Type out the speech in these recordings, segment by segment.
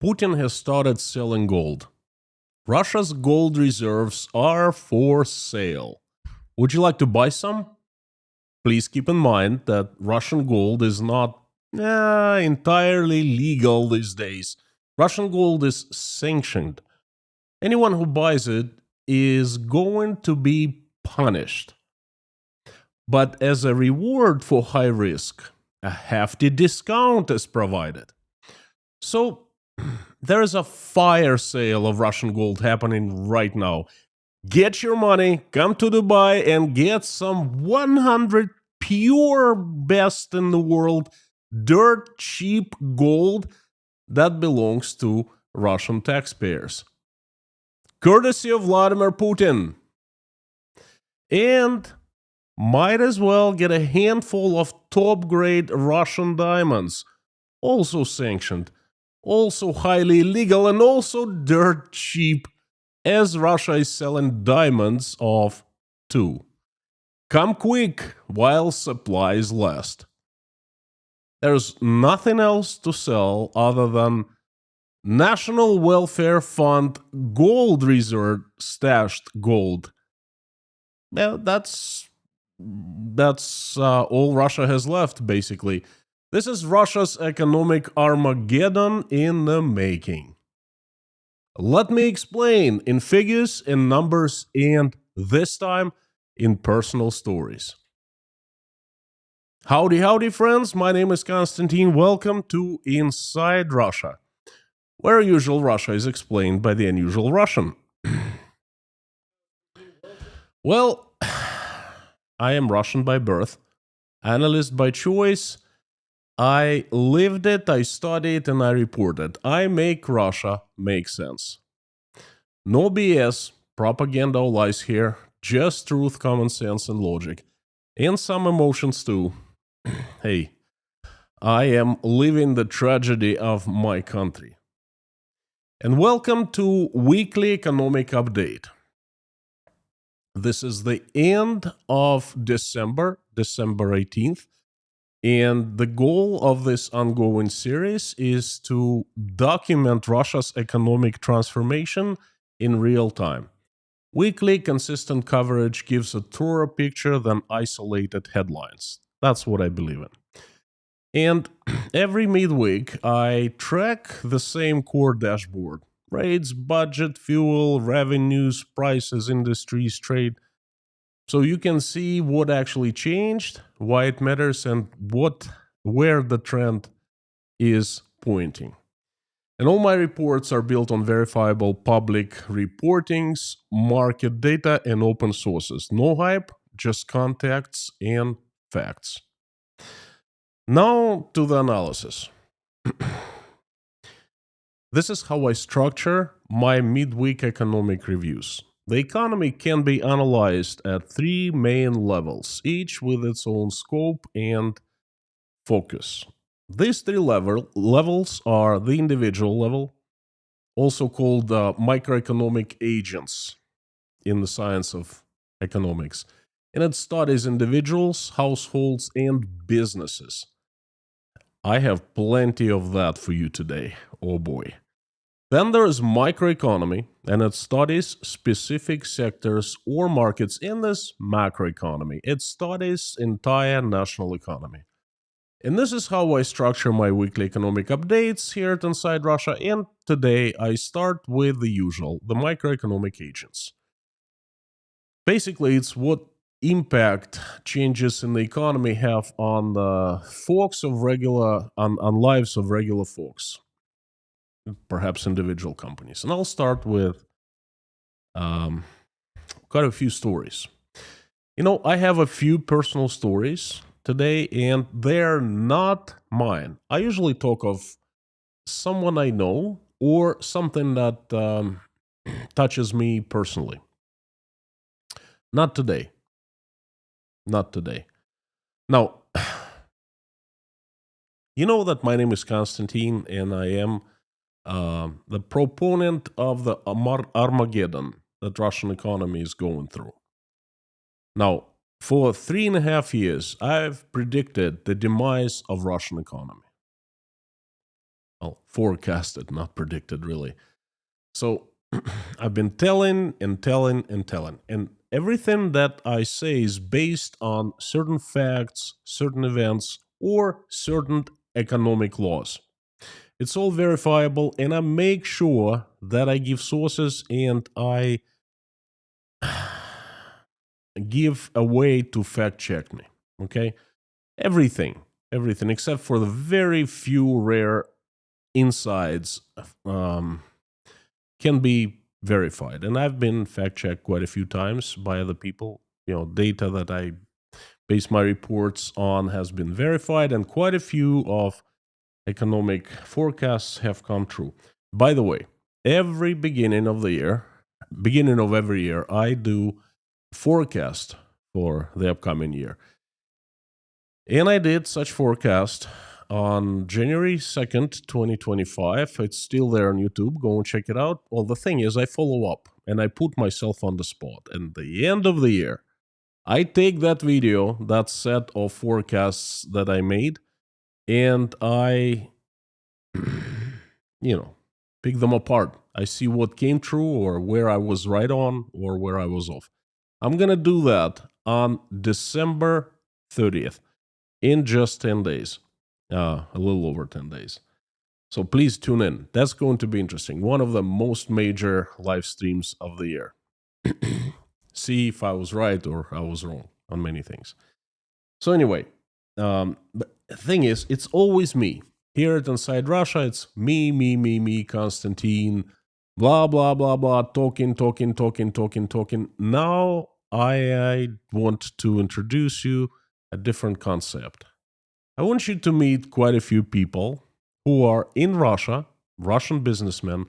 Putin has started selling gold. Russia's gold reserves are for sale. Would you like to buy some? Please keep in mind that Russian gold is not entirely legal these days. Russian gold is sanctioned. Anyone who buys it is going to be punished. But as a reward for high risk, a hefty discount is provided. So there is a fire sale of Russian gold happening right now. Get your money, come to Dubai, and get some 100 pure best in the world, dirt cheap gold that belongs to Russian taxpayers. Courtesy of Vladimir Putin. And might as well get a handful of top grade Russian diamonds, also sanctioned, also highly illegal, and also dirt cheap, as Russia is selling diamonds off too. Come quick while supplies last. There's nothing else to sell other than National Welfare Fund gold reserve stashed gold. Well, that's all Russia has left, basically. This is Russia's economic Armageddon in the making. Let me explain in figures, in numbers, and this time in personal stories. Howdy, howdy, friends. My name is Konstantin. Welcome to Inside Russia, where usual Russia is explained by the unusual Russian. Well, I am Russian by birth, analyst by choice. I lived it, I studied, and I reported. I make Russia make sense. No BS, propaganda or lies here, just truth, common sense, and logic. And some emotions too. Hey, I am living the tragedy of my country. And welcome to Weekly Economic Update. This is the end of December 18th. And the goal of this ongoing series is to document Russia's economic transformation in real time. Weekly, consistent coverage gives a truer picture than isolated headlines. That's what I believe in. And every midweek, I track the same core dashboard: rates, budget, fuel, revenues, prices, industries, trade. So you can see what actually changed, why it matters, and where the trend is pointing. And all my reports are built on verifiable public reportings, market data, and open sources. No hype, just contacts and facts. Now to the analysis. This is how I structure my midweek economic reviews. The economy can be analyzed at three main levels, each with its own scope and focus. These three levels are the individual level, also called microeconomic agents in the science of economics, and it studies individuals, households, and businesses. I have plenty of that for you today. Oh boy. Then there is microeconomy, and it studies specific sectors or markets in this macroeconomy. It studies entire national economy. And this is how I structure my weekly economic updates here at Inside Russia. And today I start with the usual, the microeconomic agents. Basically, it's what impact changes in the economy have on the folks of on lives of regular folks, perhaps individual companies. And I'll start with quite a few stories. I have a few personal stories today, and they're not mine. I usually talk of someone I know or something that touches me personally. Not today. Not today. Now, you know that my name is Konstantin, and I am the proponent of the Armageddon that Russian economy is going through. Now, for 3.5 years, I've predicted the demise of Russian economy. well, forecasted, not predicted, really. So I've been telling and telling and telling. And everything that I say is based on certain facts, certain events, or certain economic laws. It's all verifiable, and I make sure that I give sources and I give a way to fact check me. Okay? Everything, except for the very few rare insides can be verified. And I've been fact checked quite a few times by other people. Data that I base my reports on has been verified, and quite a few of economic forecasts have come true. By the way, every beginning of every year, I do forecast for the upcoming year. And I did such forecast on January 2nd, 2025. It's still there on YouTube. Go and check it out. Well, the thing is, I follow up and I put myself on the spot. And the end of the year, I take that video, that set of forecasts that I made, and I, pick them apart. I see what came true or where I was right on or where I was off. I'm going to do that on December 30th. In just 10 days, a little over 10 days. So please tune in. That's going to be interesting. One of the most major live streams of the year. See if I was right or I was wrong on many things. So anyway, the thing is, it's always me. Here at Inside Russia, it's me, Konstantin, blah, blah, blah, blah, talking. Now I want to introduce you a different concept. I want you to meet quite a few people who are in Russia, Russian businessmen,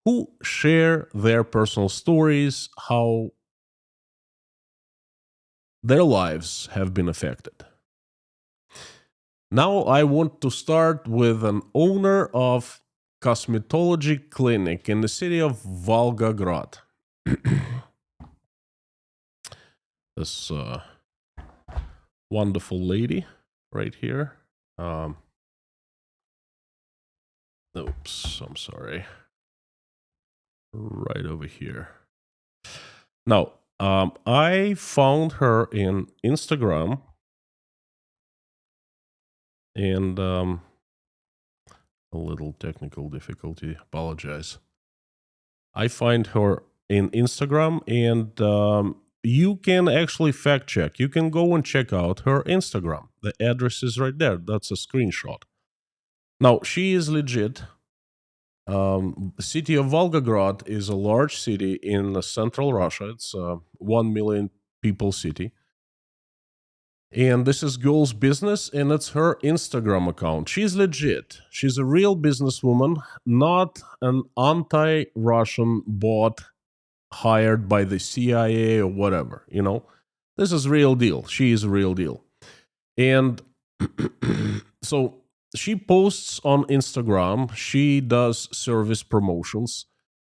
who share their personal stories, how their lives have been affected. Now I want to start with an owner of cosmetology clinic in the city of Volgograd. This wonderful lady right here. Oops, I'm sorry. Right over here. Now, I found her in Instagram, and a little technical difficulty. Apologize. I find her in Instagram, and you can actually fact check. You can go and check out her Instagram. The address is right there. That's a screenshot. Now, she is legit. The city of Volgograd is a large city in central Russia. It's a 1 million people city. And this is girl's business, and it's her Instagram account. She's legit. She's a real businesswoman, not an anti-Russian bot hired by the CIA or whatever, This is real deal. She is a real deal. And so she posts on Instagram. She does service promotions.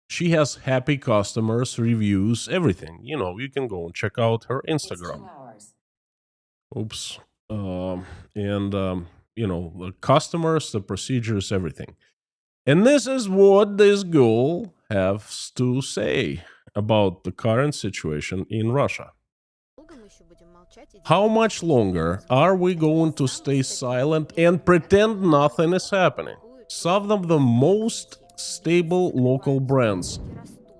She has happy customers, reviews, everything. You can go and check out her Instagram. Oops. The customers, the procedures, everything. And this is what this girl has to say about the current situation in Russia. How much longer are we going to stay silent and pretend nothing is happening? Some of the most stable local brands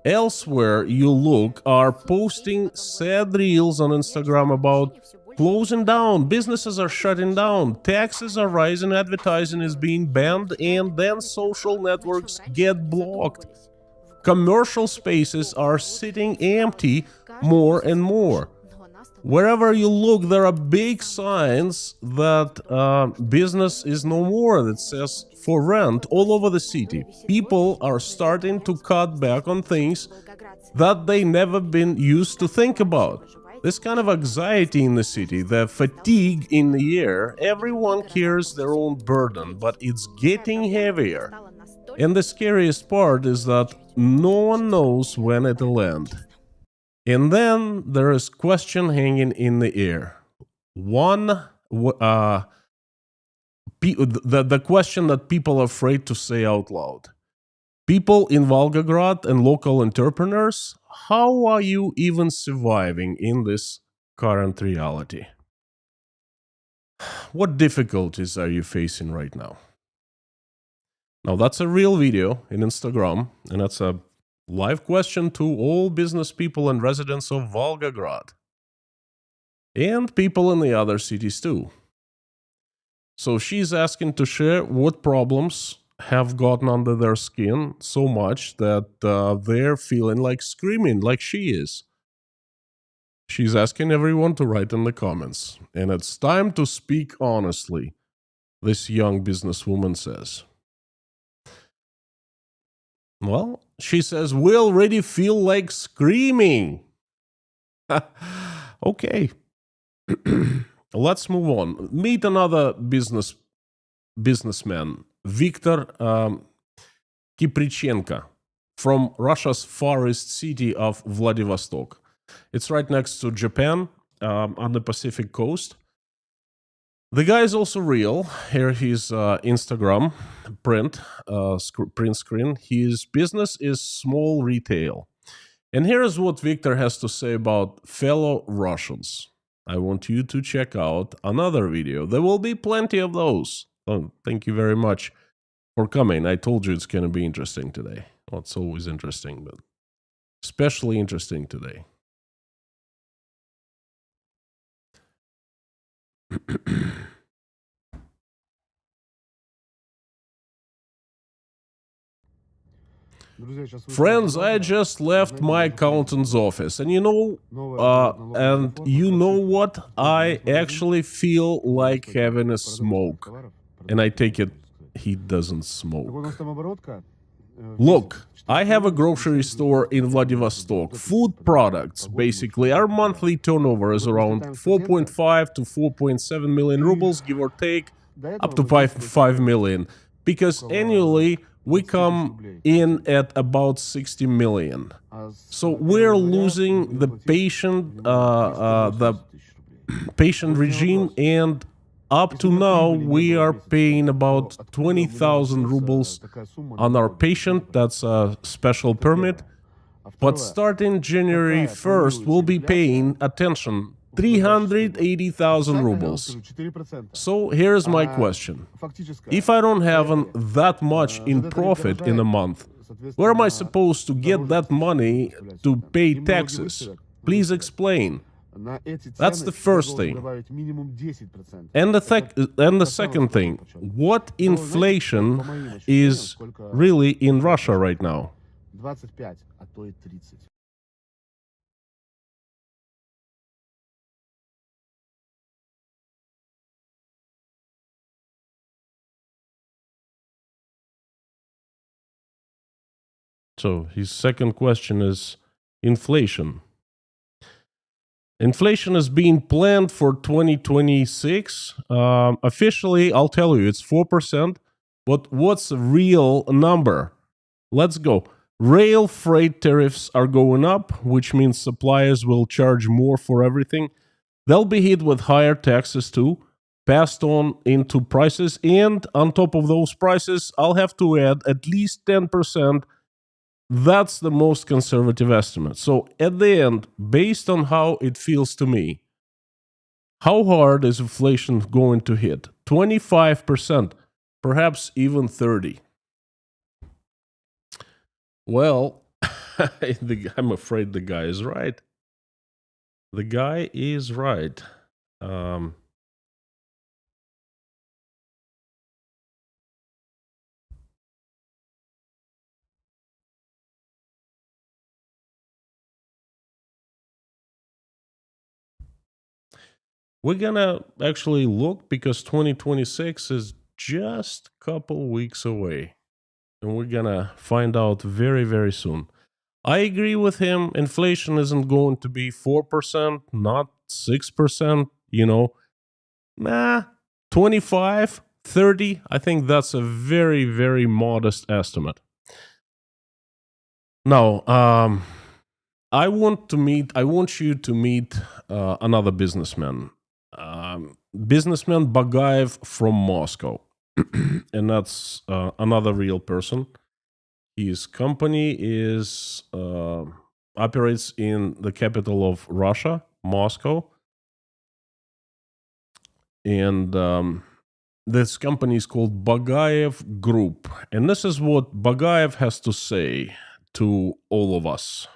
elsewhere you look are posting sad reels on Instagram about closing down, businesses are shutting down, taxes are rising, advertising is being banned, and then social networks get blocked. Commercial spaces are sitting empty more and more. Wherever you look, there are big signs that business is no more, that says for rent all over the city. People are starting to cut back on things that they never been used to think about. This kind of anxiety in the city, the fatigue in the air, everyone carries their own burden, but it's getting heavier. And the scariest part is that no one knows when it'll end. And then there is question hanging in the air. One the question that people are afraid to say out loud. People in Volgograd and local entrepreneurs, how are you even surviving in this current reality? What difficulties are you facing right now? Now, that's a real video in Instagram, and that's a live question to all business people and residents of Volgograd. And people in the other cities too. So she's asking to share what problems have gotten under their skin so much that they're feeling like screaming, like she is. She's asking everyone to write in the comments. And it's time to speak honestly, this young businesswoman says. Well, she says, we already feel like screaming. Okay. Let's move on. Meet another businessman, Viktor Kiprichenko, from Russia's far east city of Vladivostok. It's right next to Japan, on the Pacific coast. The guy is also real. Here his Instagram print screen. His business is small retail. And here's what Victor has to say about fellow Russians. I want you to check out another video. There will be plenty of those. Oh, thank you very much for coming. I told you it's going to be interesting today. Well, it's always interesting, but especially interesting today. Friends, I just left my accountant's office, and you know what? I actually feel like having a smoke, and I take it he doesn't smoke. Look, I have a grocery store in Vladivostok. Food products, basically. Our monthly turnover is around 4.5 to 4.7 million rubles, give or take, up to 5 million. Because annually, we come in at about 60 million. So we're losing the patient regime, and up to now, we are paying about 20,000 rubles on our patient. That's a special permit. But starting January 1st, we'll be paying, attention, 380,000 rubles. So here's my question. If I don't have that much in profit in a month, where am I supposed to get that money to pay taxes? Please explain. That's the first thing. And the second thing, what inflation is really in Russia right now? So his second question is inflation. Inflation is being planned for 2026. Officially, I'll tell you, it's 4%. But what's the real number? Let's go. Rail freight tariffs are going up, which means suppliers will charge more for everything. They'll be hit with higher taxes too, passed on into prices. And on top of those prices, I'll have to add at least 10%. That's the most conservative estimate. So at the end, based on how it feels to me, how hard is inflation going to hit? 25%, perhaps even 30%. Well, I'm afraid the guy is right. The guy is right. We're gonna actually look, because 2026 is just a couple weeks away. And we're gonna find out very, very soon. I agree with him. Inflation isn't going to be 4%, not 6%, 25, 30. I think that's a very, very modest estimate. Now, I want you to meet another businessman. businessman Bagayev from Moscow. And that's another real person. His company is operates in the capital of Russia, Moscow. And this company is called Bagayev Group. And this is what Bagayev has to say to all of us.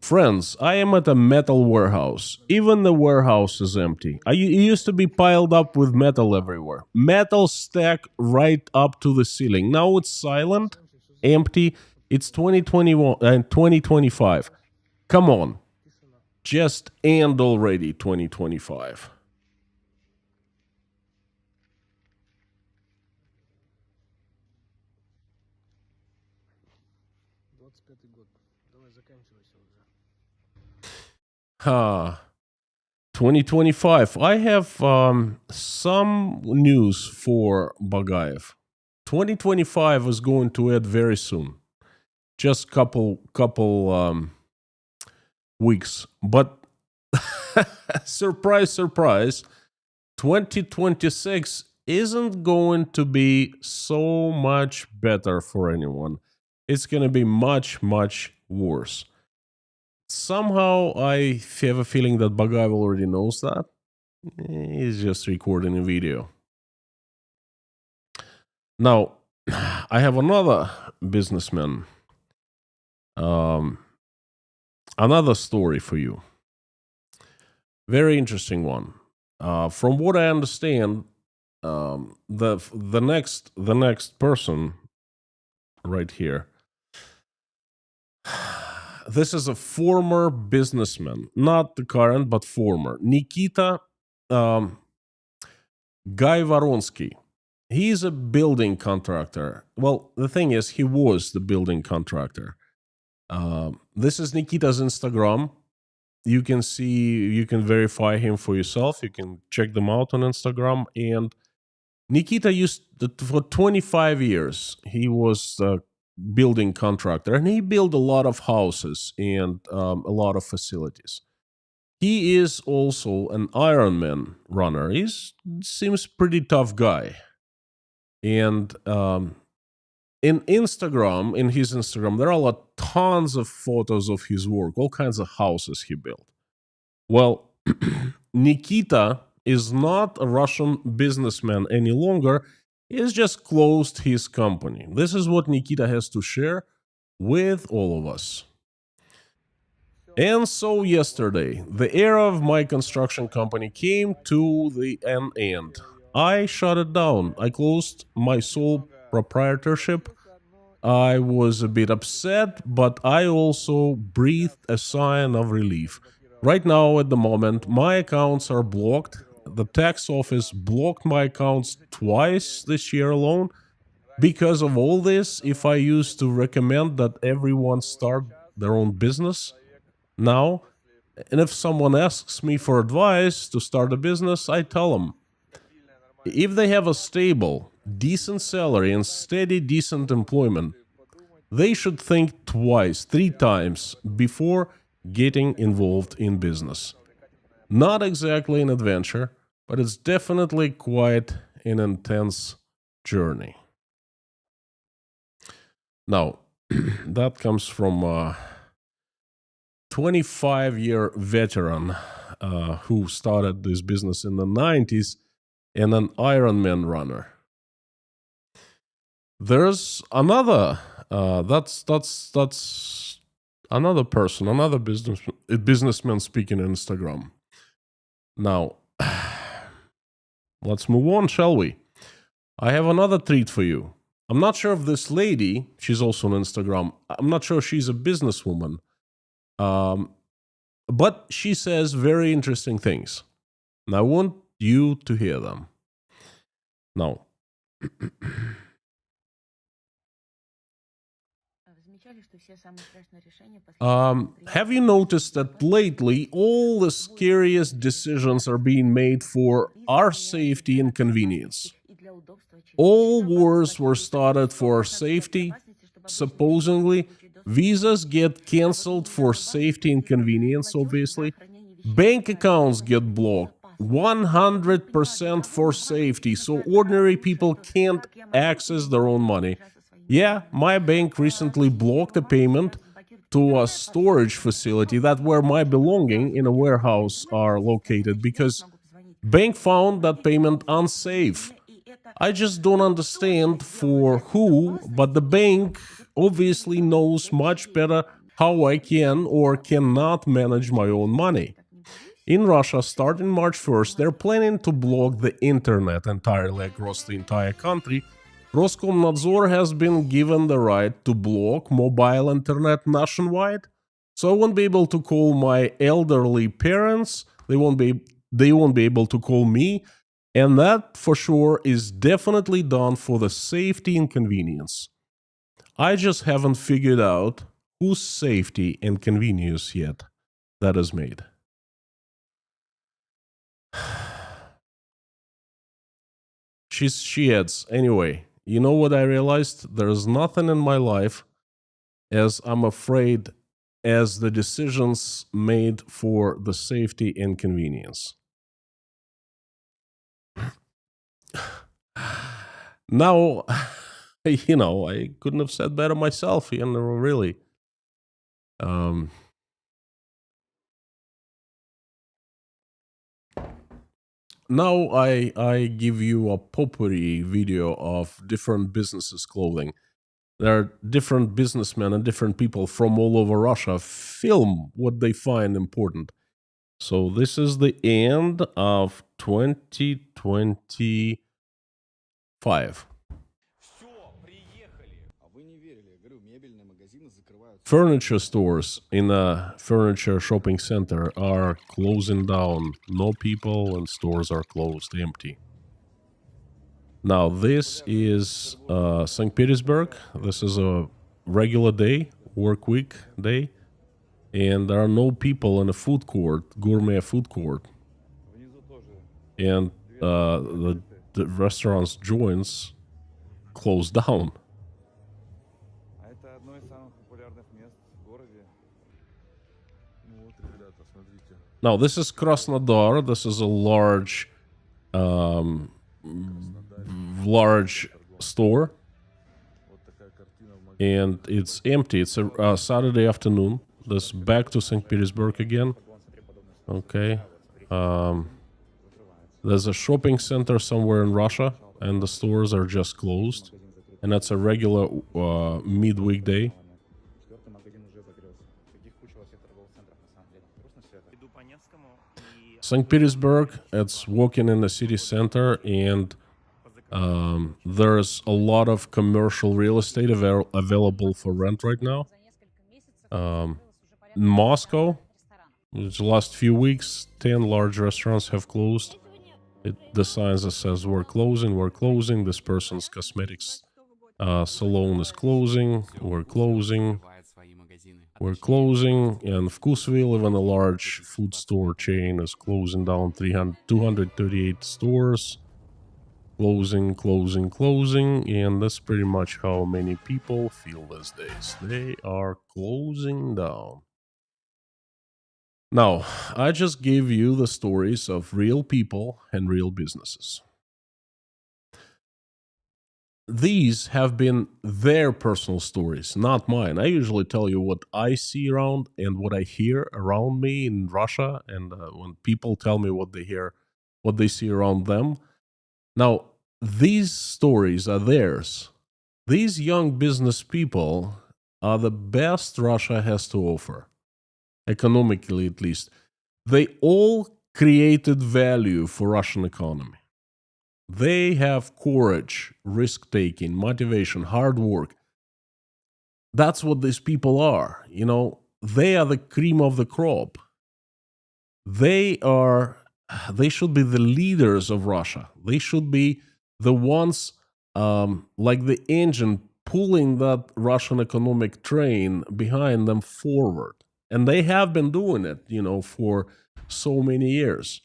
Friends, I am at a metal warehouse. Even the warehouse is empty. It used to be piled up with metal everywhere. Metal stacked right up to the ceiling. Now it's silent, empty. It's 2021 and 2025. Come on. Just end already 2025. Ha. 2025. I have some news for Bagayev. 2025 is going to end very soon. Just couple weeks. But surprise, surprise, 2026 isn't going to be so much better for anyone. It's going to be much, much worse. Somehow I have a feeling that Bagayev already knows that. He's just recording a video. Now, I have another businessman. Another story for you. Very interesting one. From what I understand, the next person right here. This is a former businessman, not the current, but former. Nikita Gaivaronsky. He's a building contractor. Well, the thing is, he was the building contractor. This is Nikita's Instagram. You can verify him for yourself. You can check them out on Instagram. And Nikita for 25 years, he was a building contractor, and he built a lot of houses and a lot of facilities. He is also an Ironman runner. He seems pretty tough guy. And in his Instagram, there are tons of photos of his work, all kinds of houses he built. Well, Nikita is not a Russian businessman any longer. He's just closed his company. This is what Nikita has to share with all of us. And so yesterday, the era of my construction company came to an end. I shut it down. I closed my sole proprietorship. I was a bit upset, but I also breathed a sigh of relief. Right now, at the moment, my accounts are blocked. The tax office blocked my accounts twice this year alone. Because of all this, if I used to recommend that everyone start their own business now, and if someone asks me for advice to start a business, I tell them, if they have a stable, decent salary and steady, decent employment, they should think twice, 3 times before getting involved in business. Not exactly an adventure, but it's definitely quite an intense journey. Now, that comes from a 25-year veteran who started this business in the 90s and an Ironman runner. There's another, that's another person, another businessman speaking on Instagram. Now, let's move on, shall we? I have another treat for you. I'm not sure if this lady, she's also on Instagram, I'm not sure she's a businesswoman, but she says very interesting things. And I want you to hear them. Now, have you noticed that lately all the scariest decisions are being made for our safety and convenience? All wars were started for safety. Supposedly, visas get cancelled for safety and convenience, obviously. Bank accounts get blocked 100% for safety, so ordinary people can't access their own money. Yeah, my bank recently blocked a payment to a storage facility that where my belonging in a warehouse are located because bank found that payment unsafe. I just don't understand for who, but the bank obviously knows much better how I can or cannot manage my own money. In Russia, starting March 1st, they're planning to block the internet entirely across the entire country. Roskomnadzor has been given the right to block mobile internet nationwide, so I won't be able to call my elderly parents. They won't be able to call me, and that for sure is definitely done for the safety and convenience. I just haven't figured out whose safety and convenience yet that is made. She adds, anyway, you know what I realized? There's nothing in my life as I'm afraid as the decisions made for the safety and convenience. Now, I couldn't have said better myself, really. Um, Now I give you a potpourri video of different businesses clothing. There are different businessmen and different people from all over Russia film what they find important. So this is the end of 2025. Furniture stores in a furniture shopping center are closing down. No people and stores are closed, empty. Now, this is St. Petersburg. This is a regular day, work week day, and there are no people in a food court, gourmet food court. And the restaurant's joints closed down. Now, this is Krasnodar. This is a um, large store, and it's empty. It's a Saturday afternoon. This back to St. Petersburg again. Okay. There's a shopping center somewhere in Russia, and the stores are just closed. And that's a regular midweek day. St. Petersburg, it's walking in the city center, and there's a lot of commercial real estate available for rent right now. In Moscow, the last few weeks, 10 large restaurants have closed. The signs that says we're closing. This person's cosmetics salon is closing, we're closing. And Vkusville, even a large food store chain, is closing down 238 stores. Closing, and that's pretty much how many people feel these days. They are closing down. Now, I just gave you the stories of real people and real businesses. These have been their personal stories, not mine. I usually tell you what I see around and what I hear around me in Russia, and when people tell me what they hear, what they see around them. Now, these stories are theirs. These young business people are the best Russia has to offer, economically at least. They all created value for Russian economy. They have courage, risk taking, motivation, hard work. That's what these people are. They are the cream of the crop. They should be the leaders of Russia. They should be the ones like the engine pulling that Russian economic train behind them forward. And they have been doing it, for so many years.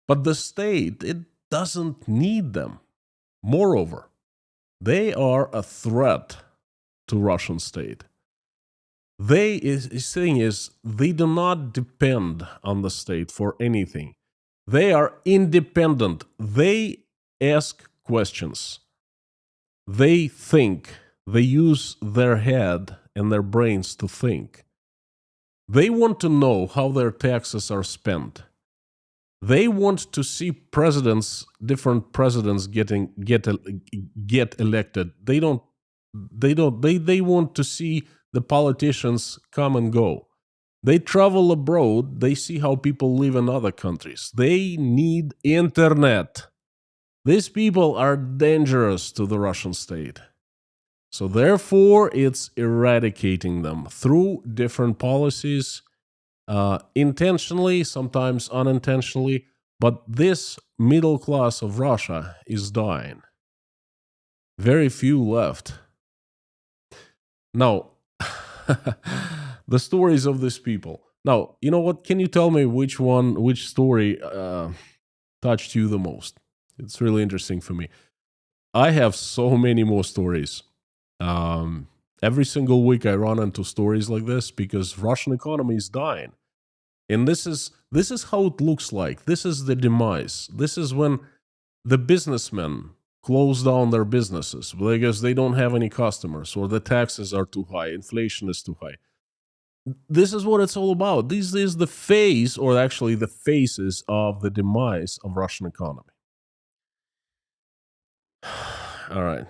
But the state, it doesn't need them. Moreover, they are a threat to Russian state. his thing is, they do not depend on the state for anything. They are independent. They ask questions. They think. They use their head and their brains to think. They want to know how their taxes are spent. They want to see different presidents get elected. They want to see the politicians come and go. They travel abroad. They see how people live in other countries. They need internet. These people are dangerous to the Russian state. So therefore, it's eradicating them through different policies, intentionally, sometimes unintentionally. But this middle class of Russia is dying. Very few left. Now, the stories of these people. Now, you know what? Can you tell me which story touched you the most? It's really interesting for me. I have so many more stories. Every single week I run into stories like this because Russian economy is dying. And this is how it looks like. This is the demise. This is when the businessmen close down their businesses because they don't have any customers or the taxes are too high, inflation is too high. This is what it's all about. This is the phase, or actually the phases of the demise of Russian economy. All right.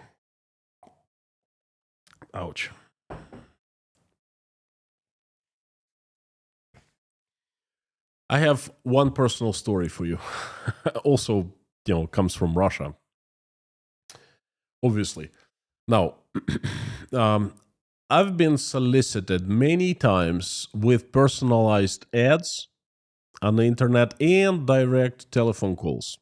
Ouch. I have one personal story for you. Also, comes from Russia. Obviously. Now, I've been solicited many times with personalized ads on the internet and direct telephone calls.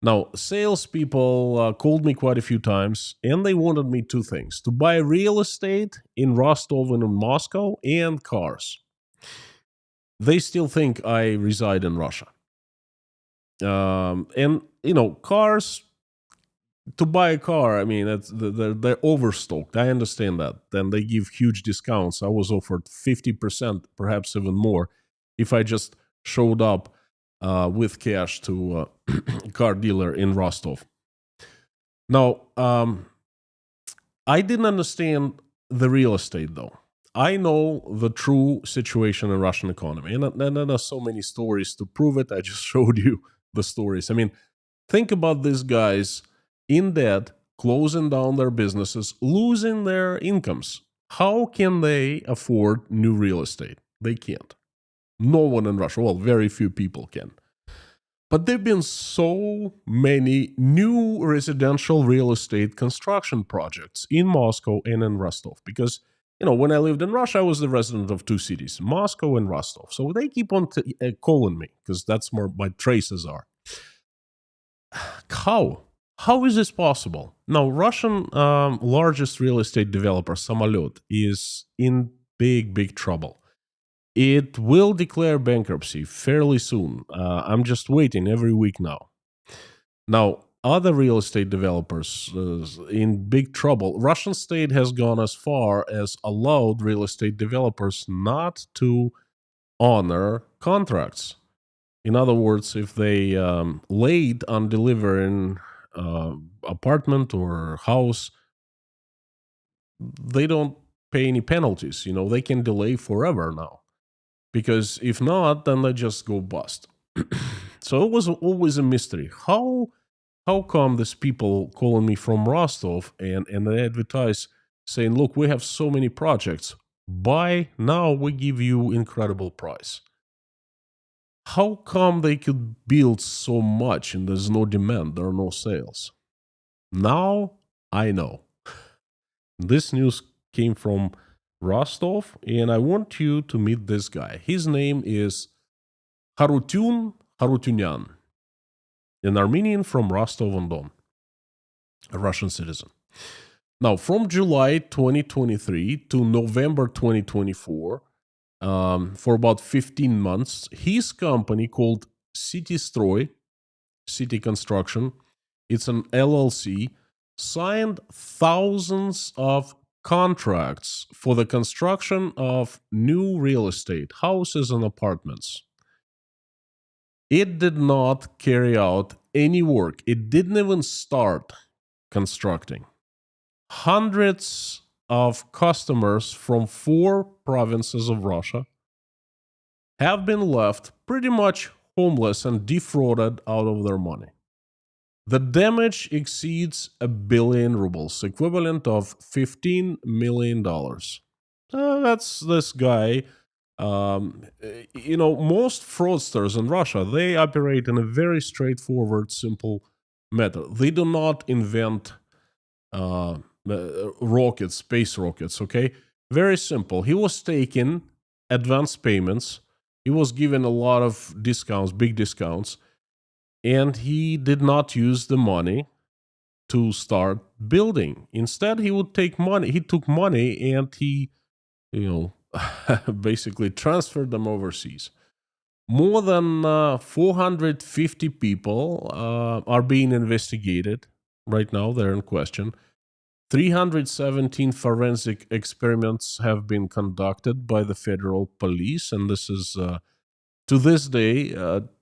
Now, salespeople called me quite a few times, and they wanted me two things: to buy real estate in Rostov and in Moscow, and cars. They still think I reside in Russia. And, cars, to buy a car, I mean, they're overstocked. I understand that. Then they give huge discounts. I was offered 50%, perhaps even more, if I just showed up with cash to a car dealer in Rostov. Now, I didn't understand the real estate, though. I know the true situation in Russian economy, and there are so many stories to prove it. I just showed you the stories. I mean, think about these guys in debt, closing down their businesses, losing their incomes. How can they afford new real estate? They can't. No one in Russia, well, very few people can. But there have been so many new residential real estate construction projects in Moscow and in Rostov. Because, when I lived in Russia, I was the resident of two cities, Moscow and Rostov. So they keep on calling me because that's where my traces are. How? How is this possible? Now, Russian largest real estate developer, Samolyot, is in big trouble. It will declare bankruptcy fairly soon. I'm just waiting every week now. Now, other real estate developers in big trouble. Russian state has gone as far as allowed real estate developers not to honor contracts. In other words, if they late on delivering apartment or house, they don't pay any penalties. They can delay forever now. Because if not, then they just go bust. So it was always a mystery. How come these people calling me from Rostov and they advertise saying, look, we have so many projects. Buy now, we give you incredible price. How come they could build so much and there's no demand, there are no sales? Now I know. This news came from Rostov, and I want you to meet this guy. His name is Harutyunyan, an Armenian from Rostov-on-Don, a Russian citizen. Now, from July 2023 to November 2024, for about 15 months, his company called City Stroy, City Construction, it's an LLC, signed thousands of contracts for the construction of new real estate, houses and apartments. It did not carry out any work. It didn't even start constructing. Hundreds of customers from 4 provinces of Russia have been left pretty much homeless and defrauded out of their money. The damage exceeds 1 billion rubles, equivalent of $15 million. That's this guy. Most fraudsters in Russia, they operate in a very straightforward, simple method. They do not invent rockets, space rockets, okay? Very simple. He was taking advance payments. He was given a lot of discounts, big discounts, and he did not use the money to start building. Instead, he would take money. He took money and he, basically transferred them overseas. More than 450 people are being investigated right now. They're in question. 317 forensic experiments have been conducted by the federal police, and this is, to this day,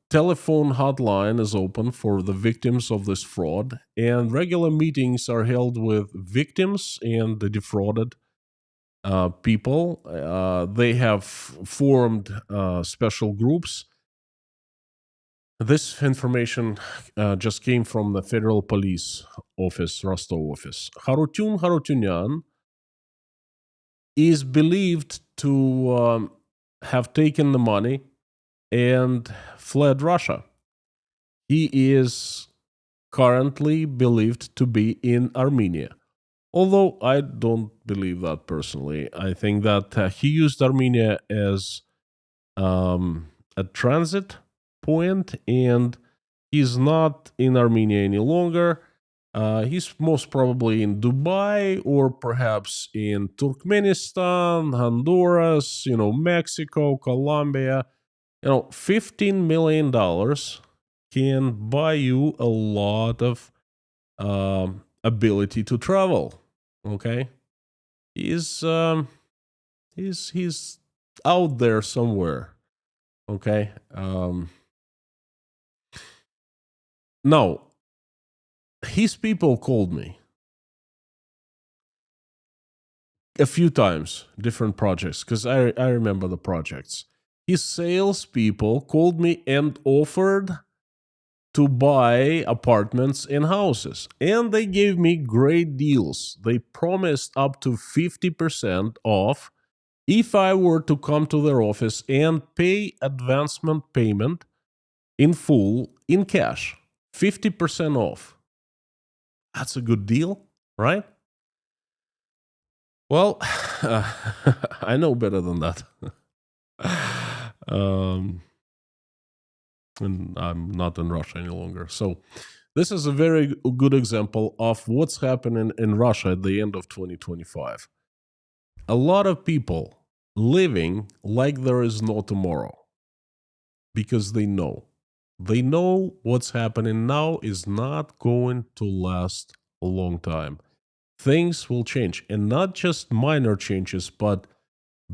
telephone hotline is open for the victims of this fraud, and regular meetings are held with victims and the defrauded people. They have formed special groups. This information just came from the Federal Police Office, Rostov office. Harutyunyan is believed to have taken the money and fled Russia. He is currently believed to be in Armenia. Although I don't believe that personally. I think that he used Armenia as a transit point, and he's not in Armenia any longer. He's most probably in Dubai or perhaps in Turkmenistan, Honduras, Mexico, Colombia. $15 million can buy you a lot of ability to travel. Okay, he's out there somewhere. Okay. Now, his people called me a few times, different projects, because I remember the projects. His salespeople called me and offered to buy apartments and houses, and they gave me great deals. They promised up to 50% off if I were to come to their office and pay advancement payment in full in cash. 50% off. That's a good deal, right? Well, I know better than that. And I'm not in Russia any longer. So this is a very good example of what's happening in Russia at the end of 2025. A lot of people living like there is no tomorrow because they know. They know what's happening now is not going to last a long time. Things will change, and not just minor changes, but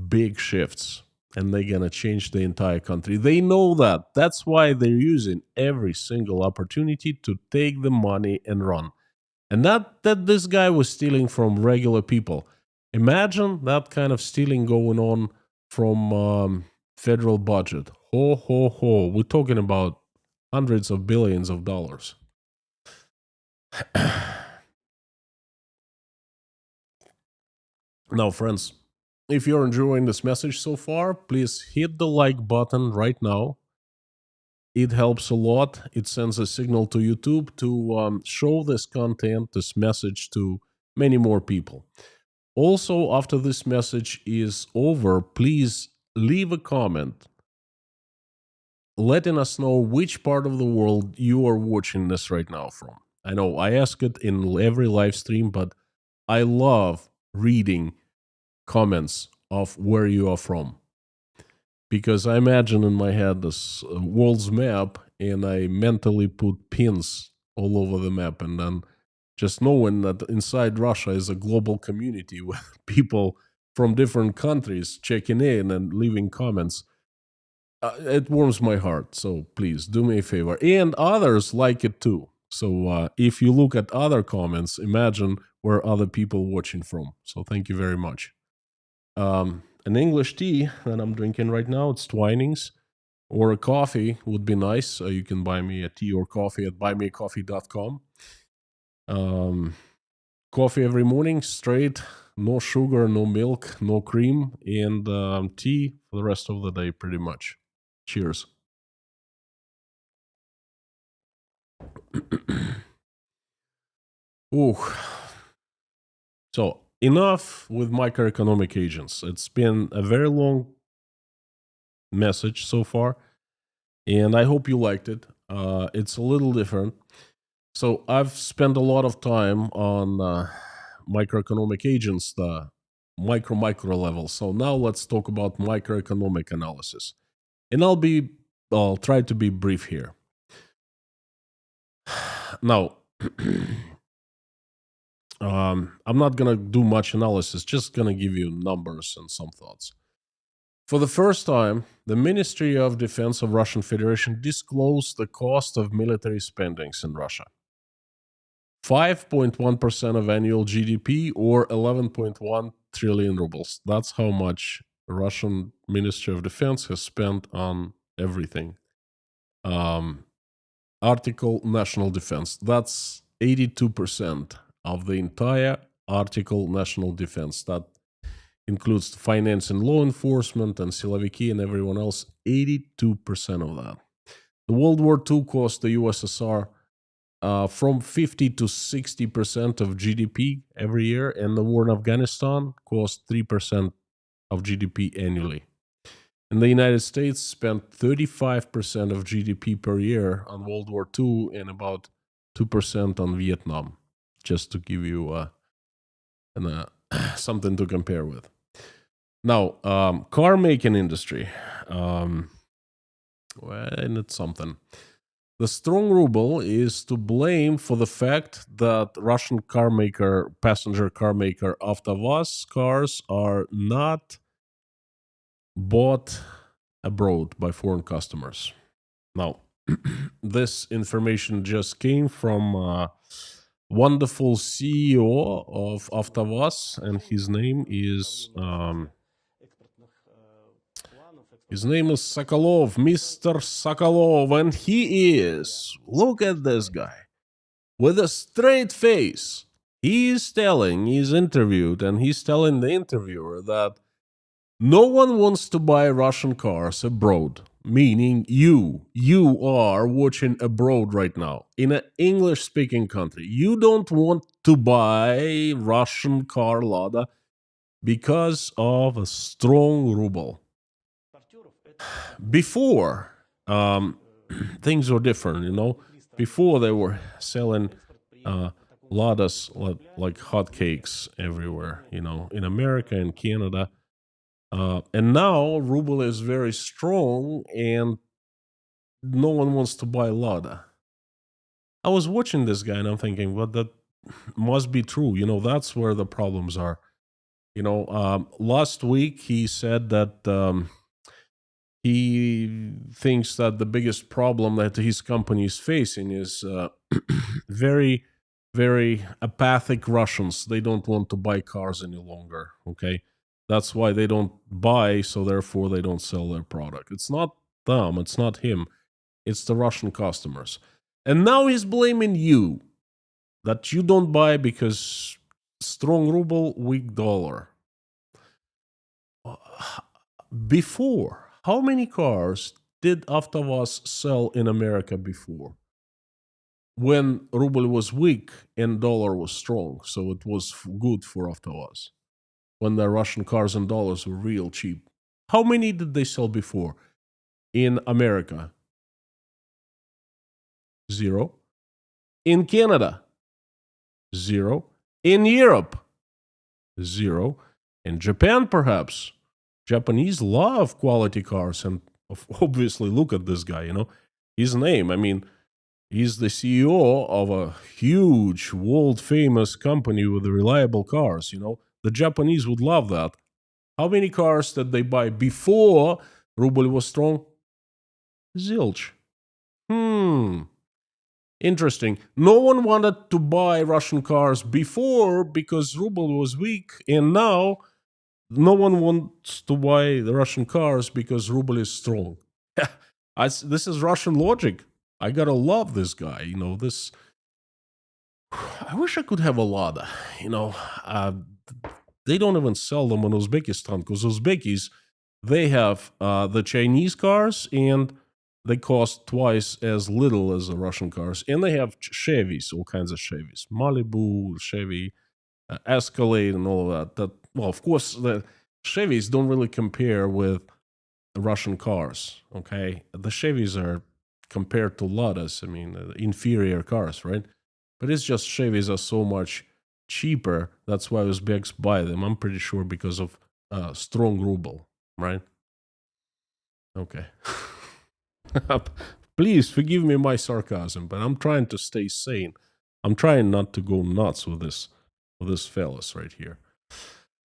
big shifts. And they're going to change the entire country. They know that. That's why they're using every single opportunity to take the money and run. And not that this guy was stealing from regular people. Imagine that kind of stealing going on from federal budget. Ho, ho, ho. We're talking about hundreds of billions of dollars. Now, friends, if you're enjoying this message so far, please hit the like button right now. It helps a lot. It sends a signal to YouTube to show this content, this message to many more people. Also, after this message is over, please leave a comment letting us know which part of the world you are watching this right now from. I know I ask it in every live stream, but I love reading comments of where you are from, because I imagine in my head this world's map and I mentally put pins all over the map, and then Just knowing that inside Russia is a global community with people from different countries checking in and leaving comments. It warms my heart. So please do me a favor. And others like it too. So if you look at other comments, imagine where other people watching from. So thank you very much. An English tea that I'm drinking right now, it's Twinings. Or a coffee would be nice. So you can buy me a tea or coffee at buymeacoffee.com. Coffee every morning, straight, no sugar, no milk, no cream, and tea for the rest of the day, pretty much. Cheers. Ooh. So, enough with microeconomic agents. It's been a very long message so far, and I hope you liked it. It's a little different. So, I've spent a lot of time on microeconomic agents, the micro level. So, now let's talk about microeconomic analysis. And I'll try to be brief here. Now, I'm not going to do much analysis, just going to give you numbers and some thoughts. For the first time, the Ministry of Defense of Russian Federation disclosed the cost of military spendings in Russia. 5.1% of annual GDP or 11.1 trillion rubles. That's how much the Russian Ministry of Defense has spent on everything. Article National Defense. That's 82% of the entire Article National Defense. That includes finance and law enforcement and Siloviki and everyone else. 82% of that. The World War II cost the USSR from 50 to 60% of GDP every year, and the war in Afghanistan cost 3% of GDP annually. And the United States spent 35% of GDP per year on World War II and about 2% on Vietnam, just to give you something to compare with. Now, car making industry. Well, and it's something. The strong ruble is to blame for the fact that Russian passenger car maker AvtoVAZ cars are not bought abroad by foreign customers. Now, this information just came from a wonderful CEO of AvtoVAZ, and his name is Sokolov, Mr. Sokolov, and he is, look at this guy, with a straight face. He's interviewed, and he's telling the interviewer that no one wants to buy Russian cars abroad, meaning you are watching abroad right now, in an English-speaking country. You don't want to buy Russian car Lada because of a strong ruble. Before, things were different, you know. Before they were selling Ladas like hotcakes everywhere, you know, in America and Canada. And now ruble is very strong and no one wants to buy Lada. I was watching this guy and I'm thinking, well, that must be true. You know, that's where the problems are. You know, last week he said that he thinks that the biggest problem that his company is facing is very, very apathic Russians. They don't want to buy cars any longer, okay? That's why they don't buy, so therefore they don't sell their product. It's not them, it's not him, it's the Russian customers. And now he's blaming you, that you don't buy because strong ruble, weak dollar. Before, how many cars did AvtoVAZ sell in America before? When ruble was weak and dollar was strong, so it was good for AvtoVAZ. When the Russian cars and dollars were real cheap. How many did they sell before? In America? 0. In Canada? 0. In Europe? 0. In Japan, perhaps? Japanese love quality cars, and obviously look at this guy, you know, his name. I mean, He's the CEO of a huge, world-famous company with reliable cars. The Japanese would love that. How many cars did they buy before ruble was strong? Zilch. Interesting. No one wanted to buy Russian cars before because ruble was weak, and now no one wants to buy the Russian cars because ruble is strong. This is Russian logic. I gotta love this guy. This. I wish I could have a Lada. They don't even sell them in Uzbekistan because Uzbekis, they have the Chinese cars and they cost twice as little as the Russian cars. And they have Chevys, all kinds of Chevys. Malibu, Chevy, Escalade, and all of that. Well, of course, the Chevys don't really compare with the Russian cars, okay? The Chevys are, compared to Ladas, inferior cars, right? But it's just Chevys are so much cheaper. That's why Uzbeks buy them. I'm pretty sure because of strong ruble, right? Okay. Please forgive me my sarcasm, but I'm trying to stay sane. I'm trying not to go nuts with this fellas right here.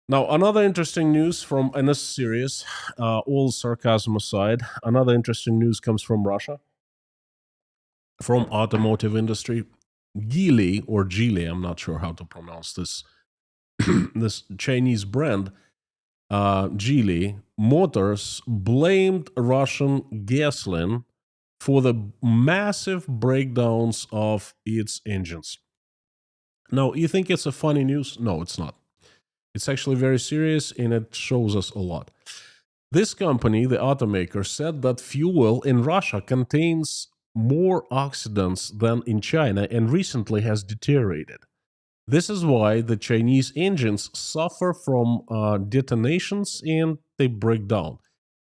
Now, another interesting news from, and this is serious, all sarcasm aside, another interesting news comes from Russia, from automotive industry. Geely, or Geely, I'm not sure how to pronounce this, this Chinese brand, Geely Motors blamed Russian gasoline for the massive breakdowns of its engines. Now, you think it's a funny news? No, it's not. It's actually very serious, and it shows us a lot. This company, the automaker, said that fuel in Russia contains more oxidants than in China and recently has deteriorated. This is why the Chinese engines suffer from detonations and they break down.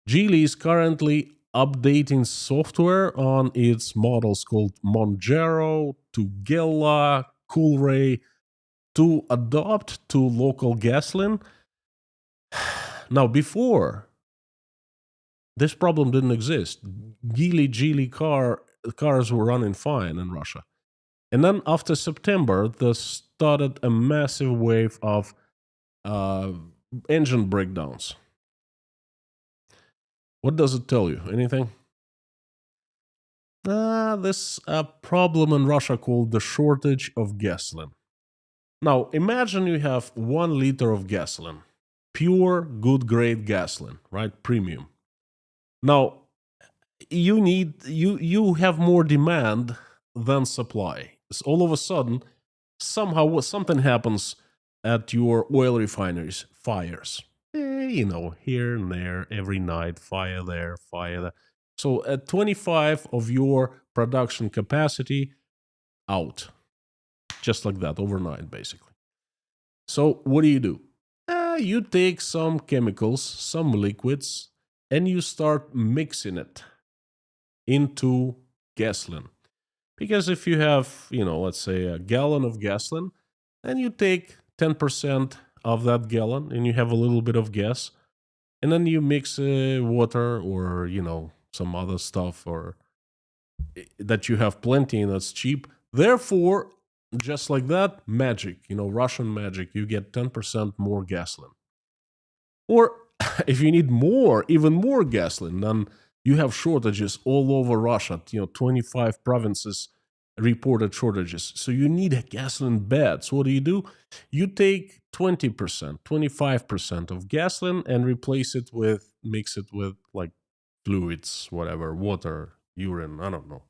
Geely is currently updating software on its models called Monjaro, Tugela, Coolray to adopt to local gasoline. Now, before, this problem didn't exist. Geely cars were running fine in Russia. And then after September, there started a massive wave of engine breakdowns. What does it tell you? Anything? This problem in Russia called the shortage of gasoline. Now, imagine you have 1 liter of gasoline, pure, good grade gasoline, right? Premium. Now, you have more demand than supply. So all of a sudden, somehow something happens at your oil refineries, fires. Here and there, every night, fire there, fire there. So at 25 of your production capacity, out. Just like that, overnight, basically. So what do? You take some chemicals, some liquids, and you start mixing it into gasoline. Because if you have, let's say a gallon of gasoline, then you take 10% of that gallon and you have a little bit of gas, and then you mix water or, some other stuff or that you have plenty and that's cheap. Therefore, just like that, magic, Russian magic, you get 10% more gasoline. Or if you need more, even more gasoline, then you have shortages all over Russia. 25 provinces reported shortages. So you need a gasoline bad. So what do? You take 20%, 25% of gasoline and mix it with like fluids, whatever, water, urine, I don't know.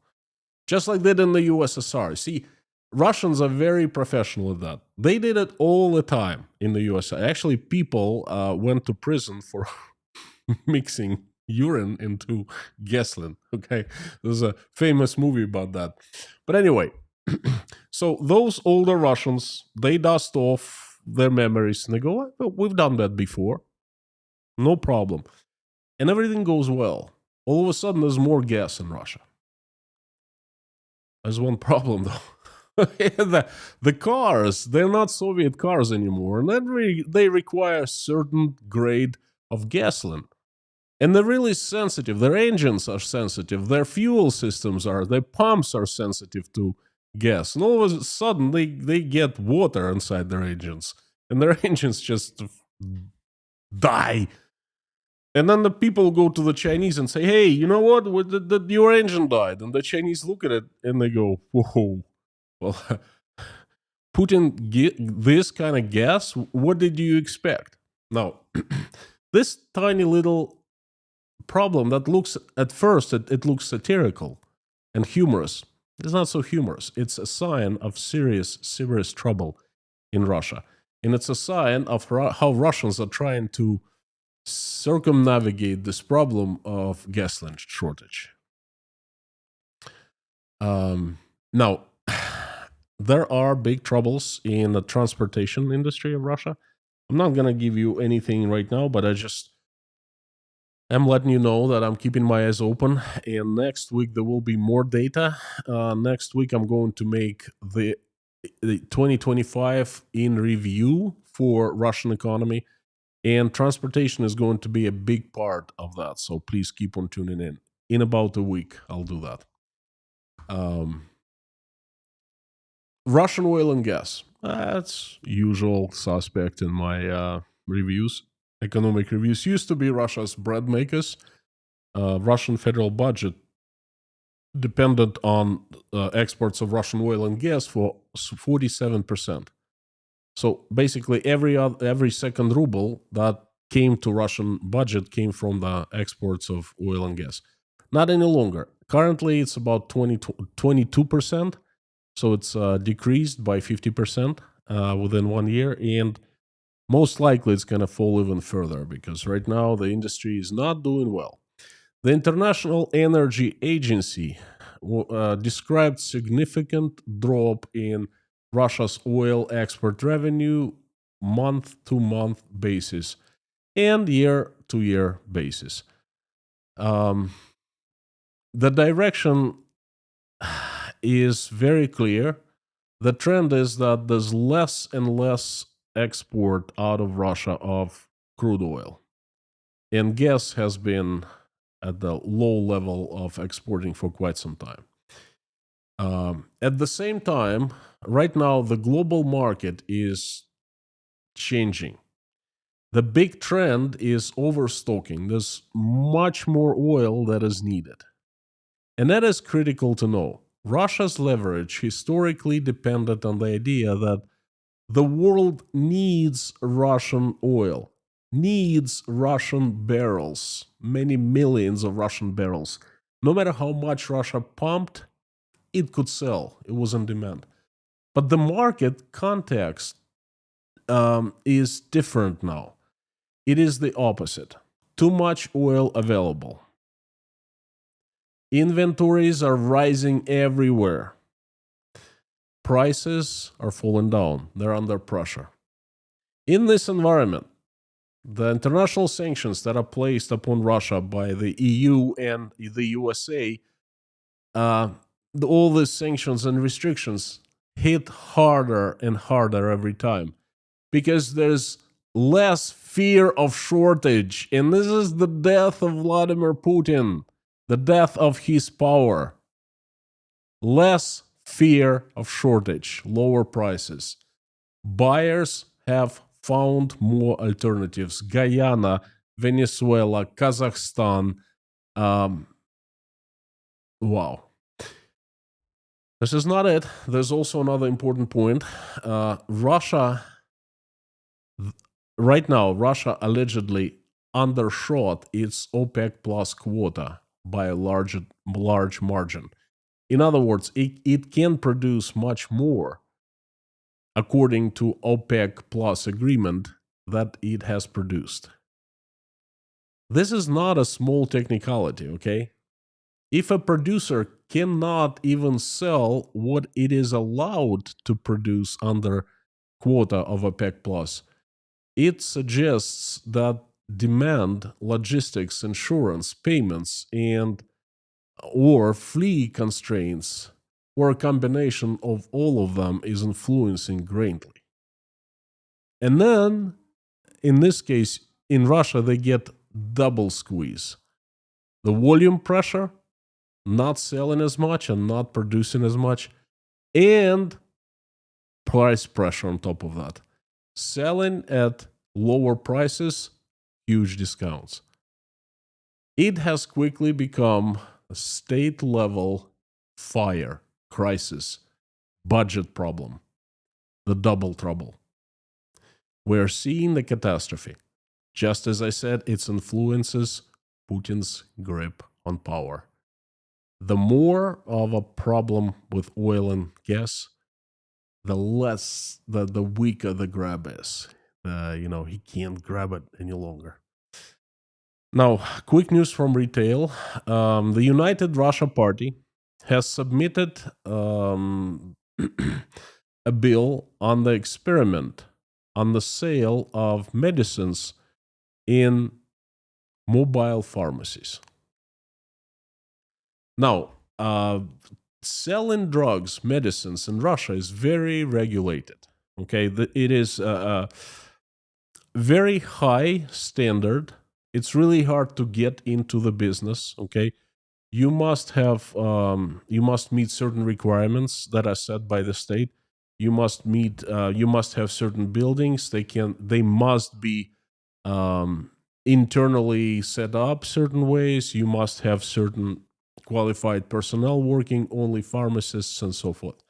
Just like they did in the USSR. See, Russians are very professional at that. They did it all the time in the USSR. Actually, people went to prison for mixing urine into gasoline. Okay, there's a famous movie about that. But anyway, so those older Russians, they dust off their memories and they go, well, we've done that before. No problem. And everything goes well. All of a sudden, there's more gas in Russia. There's one problem, though. the cars, they're not Soviet cars anymore. And then they require a certain grade of gasoline. And they're really sensitive. Their engines are sensitive. Their fuel systems are. Their pumps are sensitive to gas. And all of a sudden, they get water inside their engines. And their engines just die. And then the people go to the Chinese and say, hey, you know what? Your engine died. And the Chinese look at it and they go, whoa, well, Putin this kind of gas? What did you expect? Now, this tiny little problem that looks, at first, it looks satirical and humorous. It's not so humorous. It's a sign of serious trouble in Russia. And it's a sign of how Russians are trying to circumnavigate this problem of gasoline shortage. Now, there are big troubles in the transportation industry of Russia. I'm not going to give you anything right now, but I'm letting you know that I'm keeping my eyes open. And next week, there will be more data. Next week, I'm going to make the 2025 in review for Russian economy. And transportation is going to be a big part of that. So please keep on tuning in. In about a week, I'll do that. Russian oil and gas. That's usual suspect in my reviews. Economic reviews used to be Russia's bread makers. Russian federal budget depended on exports of Russian oil and gas for 47%. So basically, every second ruble that came to Russian budget came from the exports of oil and gas. Not any longer. Currently, it's about 22%. So it's decreased by 50% within 1 year. And most likely it's going to fall even further because right now the industry is not doing well. The International Energy Agency described significant drop in Russia's oil export revenue month-to-month basis and year-to-year basis. The direction is very clear. The trend is that there's less and less export out of Russia of crude oil. And gas has been at the low level of exporting for quite some time. At the same time, right now, the global market is changing. The big trend is overstocking. There's much more oil that is needed. And that is critical to know. Russia's leverage historically depended on the idea that the world needs Russian oil, needs Russian barrels, many millions of Russian barrels. No matter how much Russia pumped, it could sell. It was in demand. But the market context is different now. It is the opposite. Too much oil available. Inventories are rising everywhere. Prices are falling down. They're under pressure. In this environment, the international sanctions that are placed upon Russia by the EU and the USA, all these sanctions and restrictions hit harder and harder every time because there's less fear of shortage. And this is the death of Vladimir Putin, the death of his power. Less fear of shortage, lower prices. Buyers have found more alternatives. Guyana, Venezuela, Kazakhstan. Wow. This is not it. There's also another important point. Russia allegedly undershot its OPEC plus quota by a large margin. In other words, it can produce much more according to OPEC plus agreement that it has produced. This is not a small technicality, okay? If a producer cannot even sell what it is allowed to produce under quota of OPEC plus, it suggests that demand, logistics, insurance, payments, and or fleet constraints, or a combination of all of them is influencing greatly. And then, in this case, in Russia, they get double squeeze. The volume pressure, not selling as much and not producing as much, and price pressure on top of that. Selling at lower prices, huge discounts. It has quickly become a state level fire, crisis, budget problem, the double trouble. We're seeing the catastrophe. Just as I said, it influences Putin's grip on power. The more of a problem with oil and gas, the less, the weaker the grab is. He can't grab it any longer. Now, quick news from retail. The United Russia Party has submitted a bill on the experiment on the sale of medicines in mobile pharmacies. Now, selling drugs, medicines in Russia is very regulated. Okay, it is a very high standard. It's really hard to get into the business. Okay, you must meet certain requirements that are set by the state. You must have certain buildings. They must be internally set up certain ways. You must have certain qualified personnel working, only pharmacists and so forth.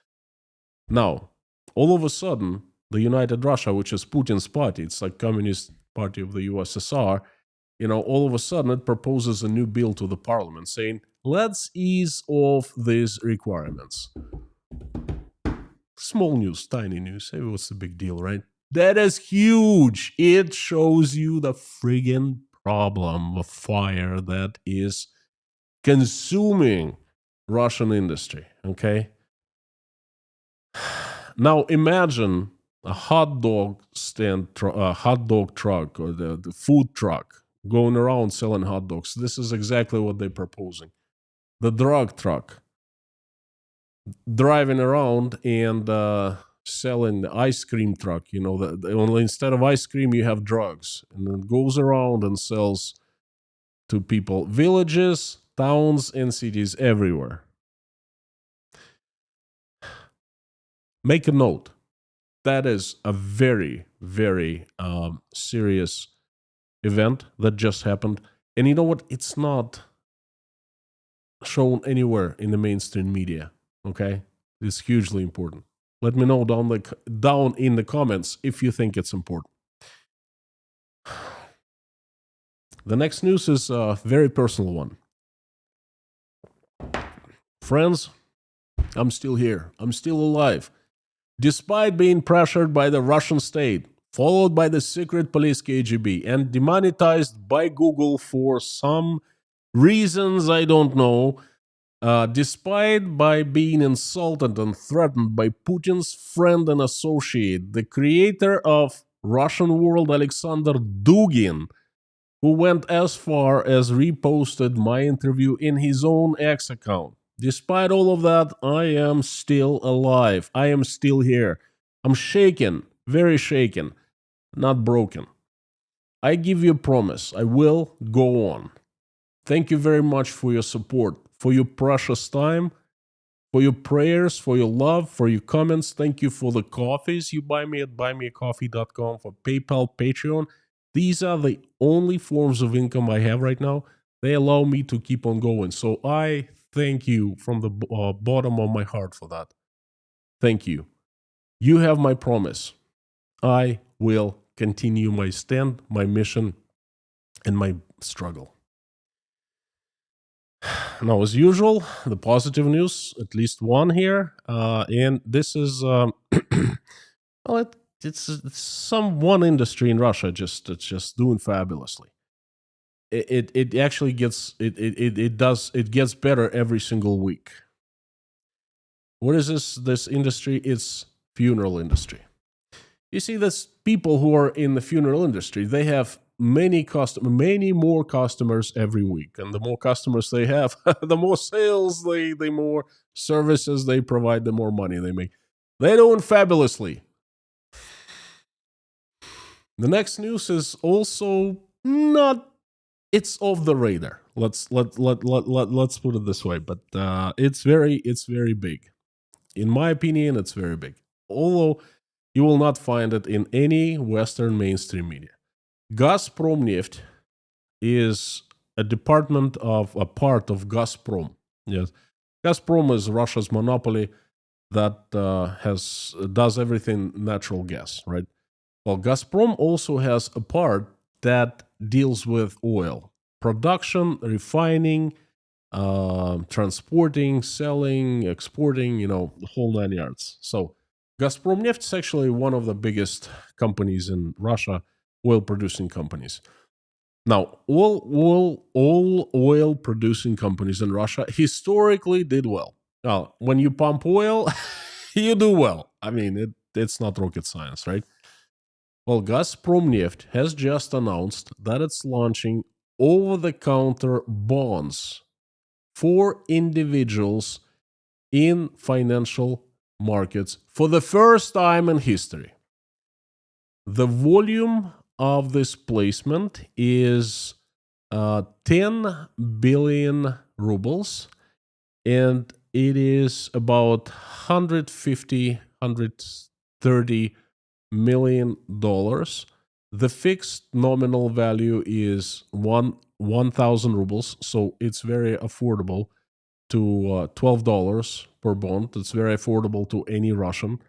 Now, all of a sudden, the United Russia, which is Putin's party, it's like Communist Party of the USSR, all of a sudden it proposes a new bill to the parliament saying, let's ease off these requirements. Small news, tiny news. Hey, what's the big deal, right? That is huge. It shows you the friggin' problem of fire that is consuming Russian industry, okay? Now imagine a hot dog truck or the food truck going around selling hot dogs. This is exactly what they're proposing. The drug truck driving around and selling the ice cream truck. Only instead of ice cream, you have drugs. And it goes around and sells to people, villages, towns, and cities everywhere. Make a note. That is a very, very serious event that just happened. And you know what? It's not shown anywhere in the mainstream media. Okay? It's hugely important. Let me know down in the comments if you think it's important. The next news is a very personal one. Friends, I'm still here. I'm still alive. Despite being pressured by the Russian state, followed by the secret police KGB, and demonetized by Google for some reasons I don't know, despite by being insulted and threatened by Putin's friend and associate, the creator of Russian World, Alexander Dugin, who went as far as reposted my interview in his own X account. Despite all of that, I am still alive. I am still here. I'm shaken, very shaken, not broken. I give you a promise. I will go on. Thank you very much for your support, for your precious time, for your prayers, for your love, for your comments. Thank you for the coffees you buy me at buymeacoffee.com, for PayPal, Patreon. These are the only forms of income I have right now. They allow me to keep on going. So I thank you from the bottom of my heart for that. Thank you. You have my promise. I will continue my stand, my mission, and my struggle. Now, as usual, the positive news, at least one here, and this is, well, it's some one industry in Russia it's just doing fabulously. It actually gets it gets better every single week. What is this industry? It's funeral industry. You see, there's people who are in the funeral industry. They have many more customers every week, and the more customers they have, the more sales the more services they provide, the more money they make. They're doing fabulously. The next news is also not it's off the radar. Let's put it this way. But it's very big. In my opinion, it's very big. Although you will not find it in any Western mainstream media. Gazprom Neft is a part of Gazprom. Yes, Gazprom is Russia's monopoly that does everything natural gas, right? Well, Gazprom also has a part that deals with oil production, refining, transporting, selling, exporting, the whole 9 yards. So Gazprom Neft is actually one of the biggest companies in Russia, oil producing companies. Now, all oil producing companies in Russia historically did well. Now, when you pump oil, you do well. I mean, it's not rocket science, right? Well, Gazprom Neft has just announced that it's launching over the counter bonds for individuals in financial markets for the first time in history. The volume of this placement is 10 billion rubles, and it is about 130 million dollars. The fixed nominal value is 1,000 rubles, so it's very affordable to $12 per bond. It's very affordable to any Russian.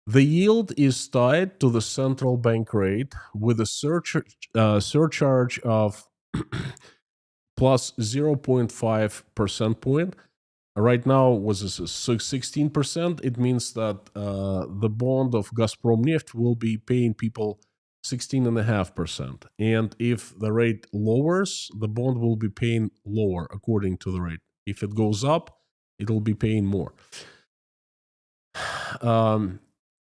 The yield is tied to the central bank rate with a surcharge of plus 0.5 percent point. Right now was 16%. It means that the bond of Gazprom Neft will be paying people 16.5%. And if the rate lowers, the bond will be paying lower according to the rate. If it goes up, it'll be paying more.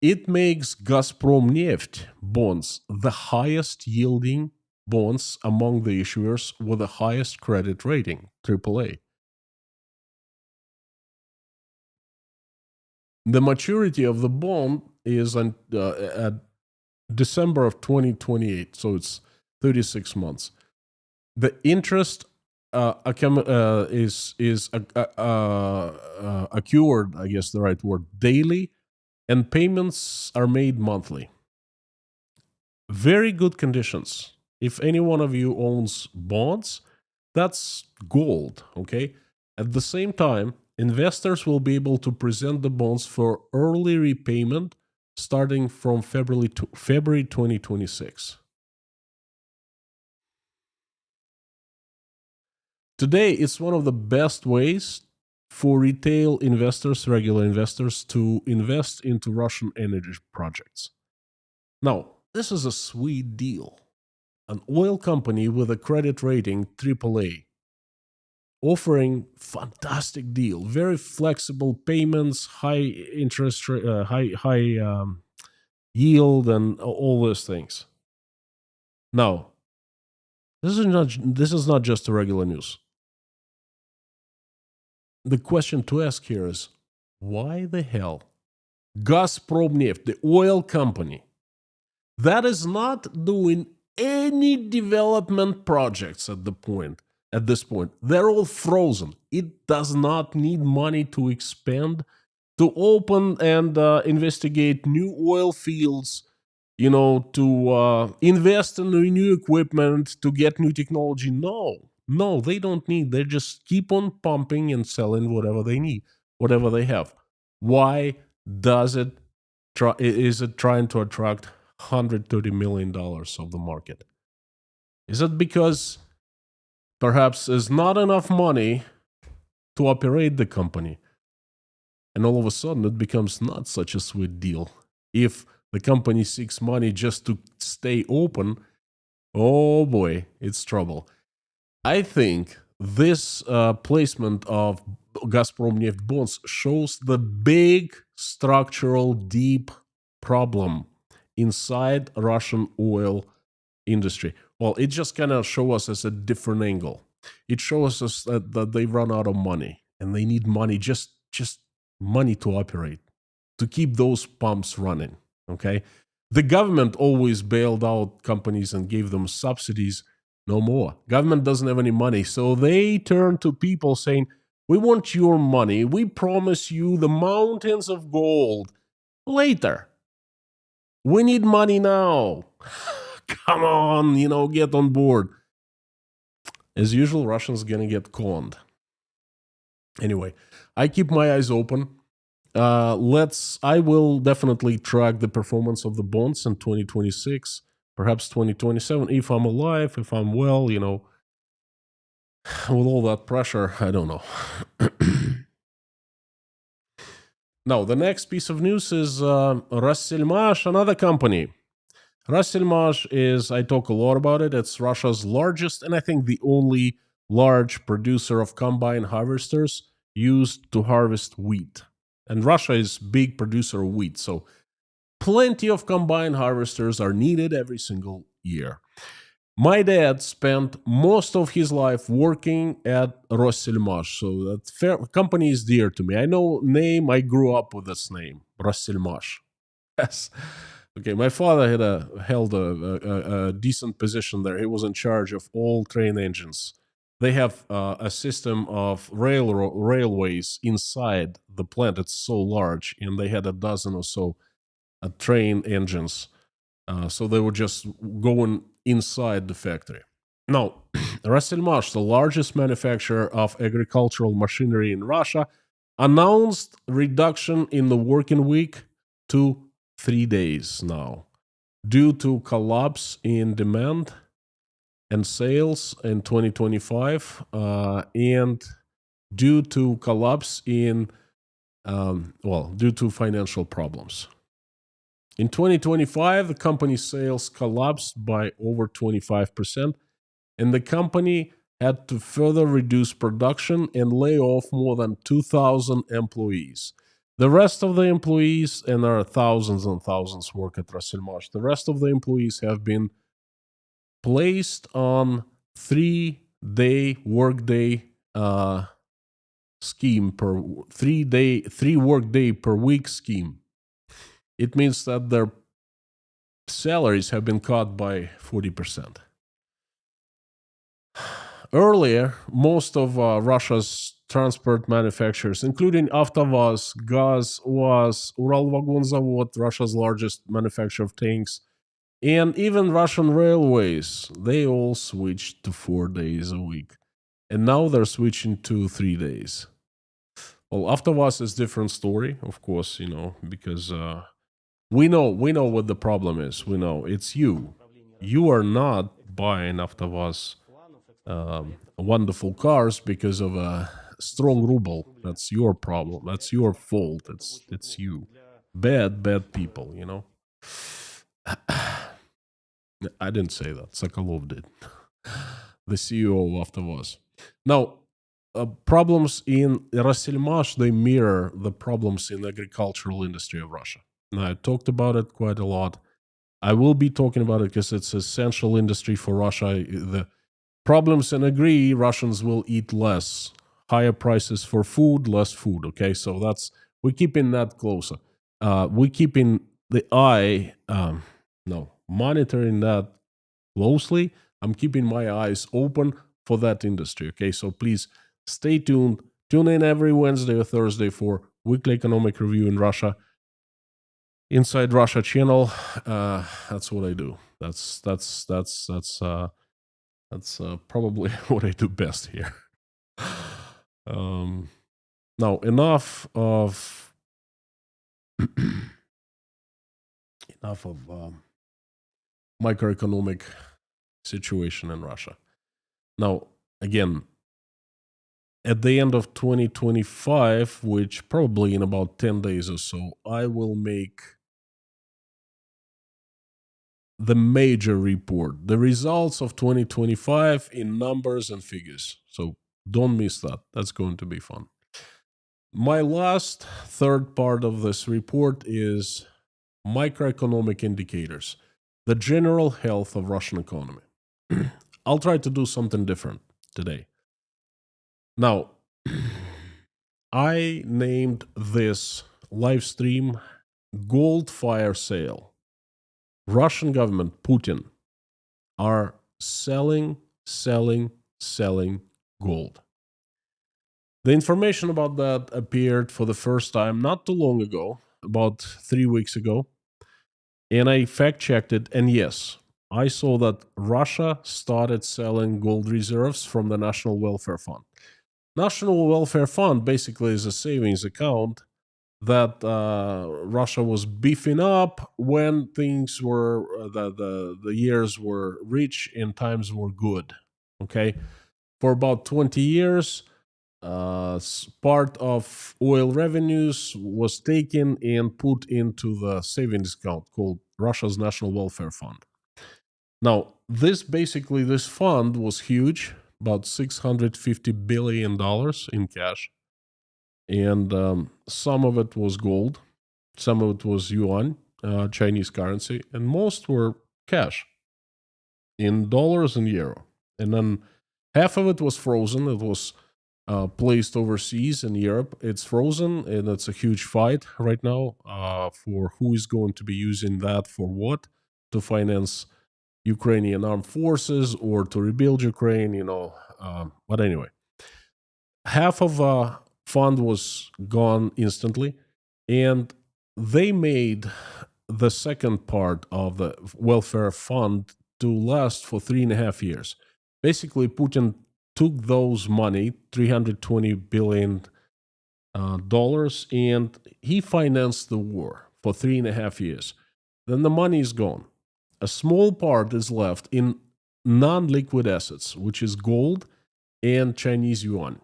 It makes Gazprom Neft bonds the highest yielding bonds among the issuers with the highest credit rating, AAA. The maturity of the bond is at December of 2028, so it's 36 months. The interest is accrued, I guess the right word, daily, and payments are made monthly. Very good conditions. If any one of you owns bonds, that's gold, okay? At the same time, investors will be able to present the bonds for early repayment starting from February 2026. Today, it's one of the best ways for retail investors, regular investors, to invest into Russian energy projects. Now, this is a sweet deal. An oil company with a credit rating AAA offering fantastic deal, very flexible payments, high interest, high yield, and all those things. Now, this is not just a regular news. The question to ask here is, why the hell Gazprom Neft, the oil company, that is not doing any development projects at this point, they're all frozen. It does not need money to expand, to open and investigate new oil fields, to invest in new equipment, to get new technology. No, they don't need. They just keep on pumping and selling whatever they need, whatever they have. Why is it trying to attract $130 million of the market? Is it because perhaps there's not enough money to operate the company? And all of a sudden, it becomes not such a sweet deal. If the company seeks money just to stay open, oh boy, it's trouble. I think this placement of Gazprom Neft bonds shows the big structural, deep problem inside Russian oil industry. Well, it just kind of shows us as a different angle. It shows us that they run out of money and they need money, just money to operate, to keep those pumps running. Okay, the government always bailed out companies and gave them subsidies No more. Government doesn't have any money. So they turn to people saying, we want your money. We promise you the mountains of gold later. We need money now. Come on, get on board. As usual, Russians gonna get conned. Anyway, I keep my eyes open. I will definitely track the performance of the bonds in 2026, perhaps 2027, if I'm alive, if I'm well, with all that pressure, I don't know. Now, the next piece of news is Rasselmash, another company. Rasselmash is, I talk a lot about it, it's Russia's largest and I think the only large producer of combine harvesters used to harvest wheat. And Russia is big producer of wheat, so plenty of combine harvesters are needed every single year. My dad spent most of his life working at Rasselmash, so that company is dear to me. I know name, I grew up with this name, Rasselmash. Yes. Okay, my father held a decent position there. He was in charge of all train engines. They have a system of railways inside the plant. It's so large, and they had a dozen or so train engines. So they were just going inside the factory. Now, Rasselmash, the largest manufacturer of agricultural machinery in Russia, announced reduction in the working week to 3 days now due to collapse in demand and sales in 2025 and due to collapse in due to financial problems. In 2025, the company's sales collapsed by over 25%, and the company had to further reduce production and lay off more than 2,000 employees. The rest of the employees, and there are thousands and thousands work at Rasselmash, the rest of the employees have been placed on 3-day workday scheme per 3 workday per week scheme. It means that their salaries have been cut by 40%. Earlier, most of Russia's transport manufacturers, including Avtovaz, Gaz, UAZ, Uralvagonzavod, Russia's largest manufacturer of tanks, and even Russian railways, they all switched to 4 days a week. And now they're switching to 3 days. Well, Avtovaz is a different story, of course, because we know what the problem is. We know it's you. You are not buying Avtovaz wonderful cars because of a strong ruble. That's your problem. That's your fault. It's you. Bad people, I didn't say that. Sokolov did. The CEO of Avtovaz. Now, problems in Rasselmash, they mirror the problems in the agricultural industry of Russia. Now, I talked about it quite a lot. I will be talking about it because it's an essential industry for Russia. The problems, and agree, Russians will eat less. Higher prices for food, less food. Okay, so we're keeping that closer. We're keeping the eye, monitoring that closely. I'm keeping my eyes open for that industry. Okay, so please stay tuned. Tune in every Wednesday or Thursday for Weekly Economic Review in Russia. Inside Russia channel. That's what I do. That's probably what I do best here. Now, enough of microeconomic situation in Russia. Now, again, at the end of 2025, which probably in about 10 days or so, I will make the major report, the results of 2025 in numbers and figures. So don't miss that. That's going to be fun. My last third part of this report is microeconomic indicators, the general health of Russian economy. I'll try to do something different today. Now, I named this live stream Gold Fire Sale. Russian government, Putin, are selling selling gold. The information about that appeared for the first time not too long ago, about 3 weeks ago, and I fact checked it, and yes, I saw that Russia started selling gold reserves from the National Welfare Fund. National Welfare Fund basically is a savings account that Russia was beefing up when things were the years were rich and times were good. Okay, for about 20 years, part of oil revenues was taken and put into the savings account called Russia's National Welfare Fund. Now, this fund was huge, about $650 billion in cash. And some of it was gold, some of it was yuan, Chinese currency, and most were cash in dollars and euro. And then half of it was frozen. It was placed overseas in Europe. It's frozen, and it's a huge fight right now for who is going to be using that for what, to finance Ukrainian armed forces or to rebuild Ukraine, but anyway, half of fund was gone instantly, and they made the second part of the welfare fund to last for 3.5 years. Basically, Putin took those money, $320 billion, and he financed the war for 3.5 years. Then the money is gone. A small part is left in non-liquid assets, which is gold and Chinese yuan.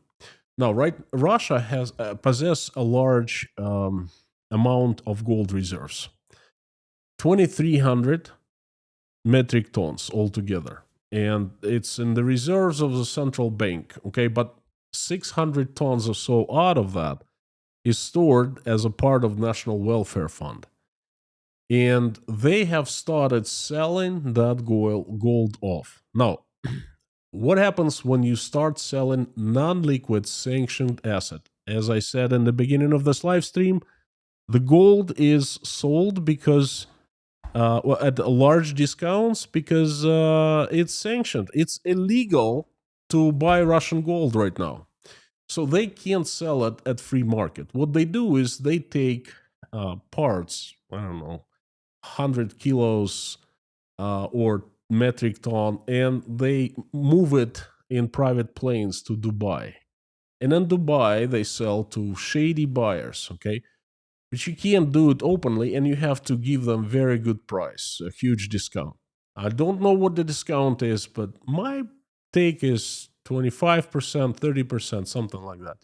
Now, Russia has possess a large amount of gold reserves, 2,300 metric tons altogether, and it's in the reserves of the central bank. Okay, but 600 tons or so out of that is stored as a part of National Welfare Fund, and they have started selling that gold off. Now, what happens when you start selling non-liquid sanctioned asset? As I said in the beginning of this live stream, the gold is sold because at large discounts because it's sanctioned. It's illegal to buy Russian gold right now, so they can't sell it at free market. What they do is they take parts. I don't know, 100 kilos or metric ton, and they move it in private planes to Dubai. And in Dubai, they sell to shady buyers, okay? But you can't do it openly, and you have to give them very good price, a huge discount. I don't know what the discount is, but my take is 25%, 30%, something like that,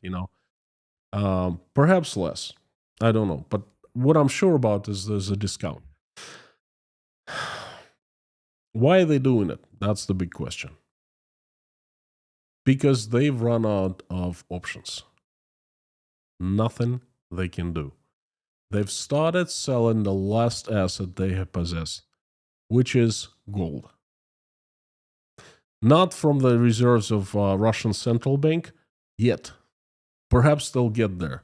perhaps less. I don't know. But what I'm sure about is there's a discount. Why are they doing it? That's the big question. Because they've run out of options. Nothing they can do. They've started selling the last asset they have possessed, which is gold. Not from the reserves of Russian central bank yet. Perhaps they'll get there.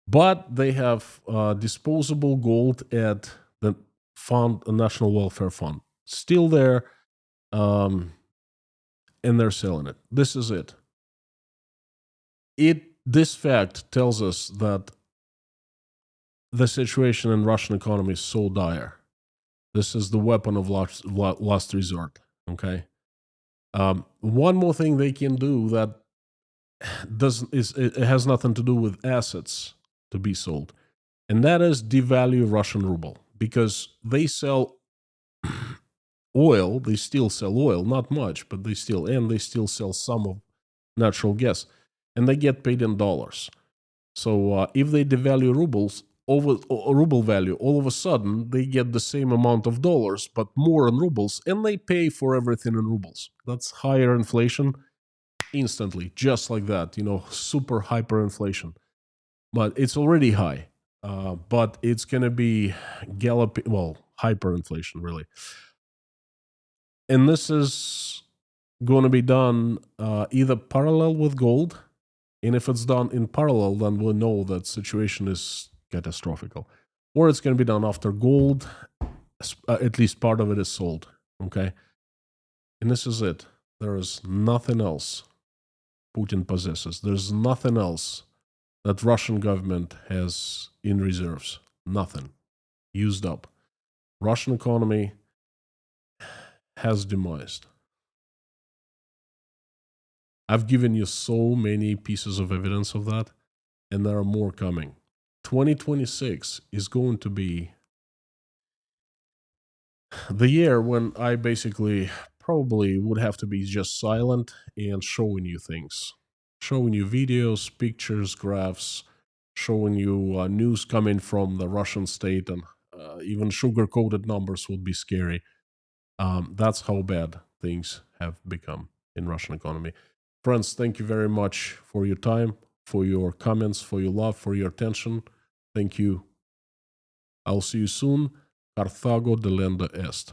But they have disposable gold at the fund, National Welfare Fund. Still there, and they're selling it. This is it. This fact tells us that the situation in Russian economy is so dire. This is the weapon of last resort. Okay. One more thing they can do that it has nothing to do with assets to be sold, and that is devalue Russian ruble, because they sell oil. They still sell oil, not much, but they still sell some of natural gas, and they get paid in dollars. So if they devalue ruble value, all of a sudden they get the same amount of dollars, but more in rubles, and they pay for everything in rubles. That's higher inflation instantly, just like that, super hyperinflation. But it's already high, but it's going to be hyperinflation, really. And this is going to be done either parallel with gold, and if it's done in parallel, then we'll know that situation is catastrophical. Or it's going to be done after gold, at least part of it is sold, okay? And this is it. There is nothing else Putin possesses. There's nothing else that Russian government has in reserves. Nothing. Used up. Russian economy has demised. I've given you so many pieces of evidence of that, and there are more coming. 2026 is going to be the year when I basically probably would have to be just silent and showing you things. Showing you videos, pictures, graphs, showing you news coming from the Russian state, and even sugar-coated numbers would be scary. That's how bad things have become in Russian economy. Friends, thank you very much for your time, for your comments, for your love, for your attention. Thank you. I'll see you soon. Carthago delenda est.